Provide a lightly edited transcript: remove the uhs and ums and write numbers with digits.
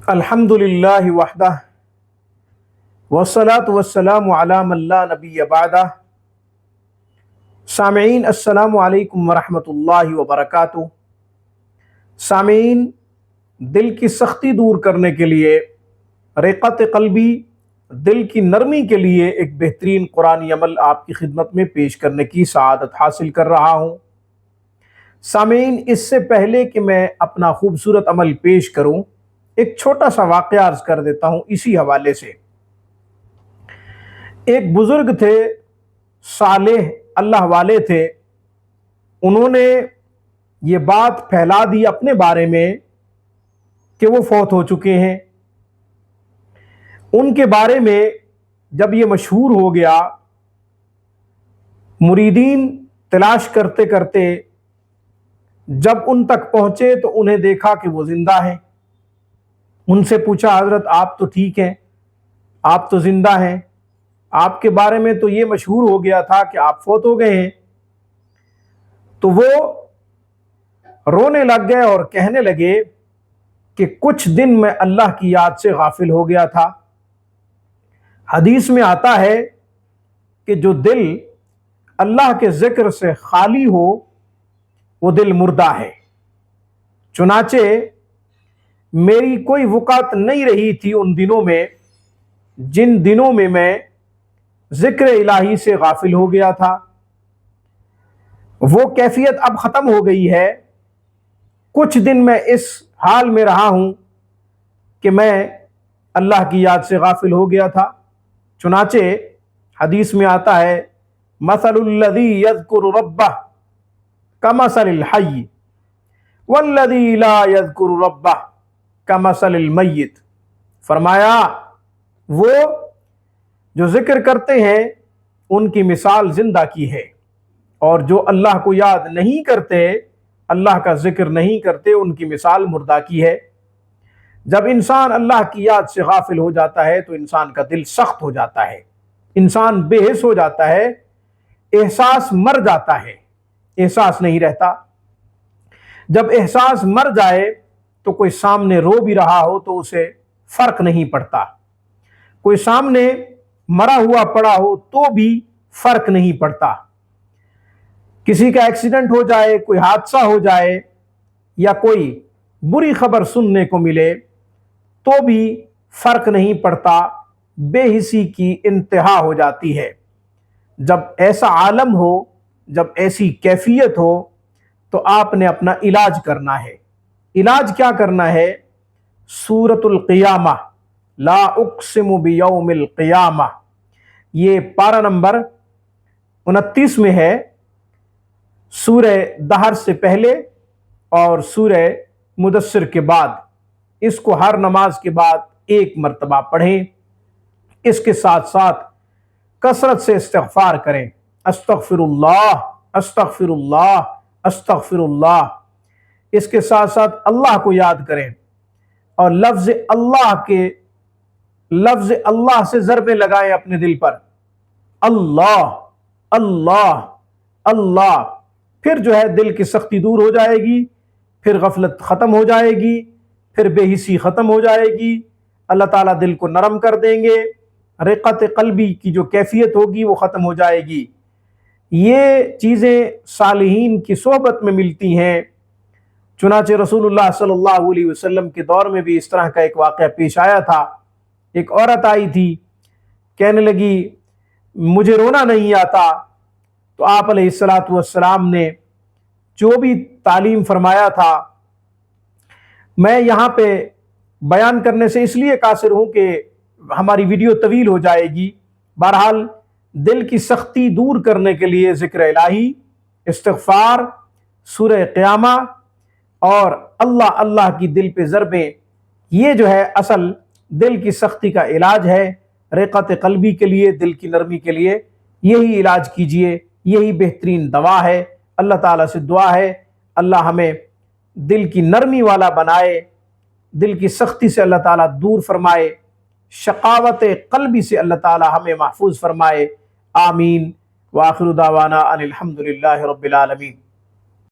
الحمدللہ وحدہ والصلاة والسلام علی من لا نبی بعدہ۔ سامعین السلام علیکم ورحمۃ اللہ وبرکاتہ۔ سامعین، دل کی سختی دور کرنے کے لیے، رقت قلبی، دل کی نرمی کے لیے ایک بہترین قرآنی عمل آپ کی خدمت میں پیش کرنے کی سعادت حاصل کر رہا ہوں۔ سامعین، اس سے پہلے کہ میں اپنا خوبصورت عمل پیش کروں، ایک چھوٹا سا واقعہ عرض کر دیتا ہوں اسی حوالے سے۔ ایک بزرگ تھے، صالح اللہ والے تھے۔ انہوں نے یہ بات پھیلا دی اپنے بارے میں کہ وہ فوت ہو چکے ہیں۔ ان کے بارے میں جب یہ مشہور ہو گیا، مریدین تلاش کرتے کرتے جب ان تک پہنچے تو انہیں دیکھا کہ وہ زندہ ہیں۔ ان سے پوچھا، حضرت آپ تو ٹھیک ہیں، آپ تو زندہ ہیں، آپ کے بارے میں تو یہ مشہور ہو گیا تھا کہ آپ فوت ہو گئے ہیں۔ تو وہ رونے لگ گئے اور کہنے لگے کہ کچھ دن میں اللہ کی یاد سے غافل ہو گیا تھا۔ حدیث میں آتا ہے کہ جو دل اللہ کے ذکر سے خالی ہو وہ دل مردہ ہے۔ چنانچہ میری کوئی وقت نہیں رہی تھی ان دنوں میں جن دنوں میں میں ذکر الہی سے غافل ہو گیا تھا۔ وہ کیفیت اب ختم ہو گئی ہے۔ کچھ دن میں اس حال میں رہا ہوں کہ میں اللہ کی یاد سے غافل ہو گیا تھا۔ چنانچہ حدیث میں آتا ہے، مثل الذی یذکر ربہ کمثل الحی والذی لا یذکر ربہ کمثل المیت۔ فرمایا، وہ جو ذکر کرتے ہیں ان کی مثال زندہ کی ہے، اور جو اللہ کو یاد نہیں کرتے، اللہ کا ذکر نہیں کرتے، ان کی مثال مردہ کی ہے۔ جب انسان اللہ کی یاد سے غافل ہو جاتا ہے تو انسان کا دل سخت ہو جاتا ہے، انسان بے حس ہو جاتا ہے، احساس مر جاتا ہے، احساس نہیں رہتا۔ جب احساس مر جائے تو کوئی سامنے رو بھی رہا ہو تو اسے فرق نہیں پڑتا، کوئی سامنے مرا ہوا پڑا ہو تو بھی فرق نہیں پڑتا۔ کسی کا ایکسیڈنٹ ہو جائے، کوئی حادثہ ہو جائے یا کوئی بری خبر سننے کو ملے تو بھی فرق نہیں پڑتا، بے حسی کی انتہا ہو جاتی ہے۔ جب ایسا عالم ہو، جب ایسی کیفیت ہو تو آپ نے اپنا علاج کرنا ہے۔ علاج کیا کرنا ہے؟ سورۃ القیامہ، لا اقسم بیوم القیامہ، یہ پارہ نمبر 29 میں ہے، سورہ دہر سے پہلے اور سورہ مدثر کے بعد۔ اس کو ہر نماز کے بعد ایک مرتبہ پڑھیں۔ اس کے ساتھ ساتھ کثرت سے استغفار کریں، استغفر اللہ، استغفر اللہ، استغفر اللہ۔ اس کے ساتھ ساتھ اللہ کو یاد کریں اور لفظ اللہ سے ضربیں لگائیں اپنے دل پر، اللہ اللہ اللہ۔ پھر جو ہے دل کی سختی دور ہو جائے گی، پھر غفلت ختم ہو جائے گی، پھر بے حسی ختم ہو جائے گی، اللہ تعالیٰ دل کو نرم کر دیں گے، رقت قلبی کی جو کیفیت ہوگی وہ ختم ہو جائے گی۔ یہ چیزیں صالحین کی صحبت میں ملتی ہیں۔ چنانچہ رسول اللہ صلی اللہ علیہ وسلم کے دور میں بھی اس طرح کا ایک واقعہ پیش آیا تھا۔ ایک عورت آئی تھی، کہنے لگی مجھے رونا نہیں آتا، تو آپ علیہ السلام نے جو بھی تعلیم فرمایا تھا، میں یہاں پہ بیان کرنے سے اس لیے قاصر ہوں کہ ہماری ویڈیو طویل ہو جائے گی۔ بہرحال دل کی سختی دور کرنے کے لیے ذکر الہی، استغفار، سورہ قیامہ اور اللہ اللہ کی دل پہ ضربیں، یہ جو ہے اصل دل کی سختی کا علاج ہے۔ رقت قلبی کے لیے، دل کی نرمی کے لیے یہی علاج کیجئے، یہی بہترین دوا ہے۔ اللہ تعالیٰ سے دعا ہے اللہ ہمیں دل کی نرمی والا بنائے، دل کی سختی سے اللہ تعالیٰ دور فرمائے، شقاوت قلبی سے اللہ تعالیٰ ہمیں محفوظ فرمائے۔ آمین۔ وآخر دعوانا ان الحمد للہ رب العالمین۔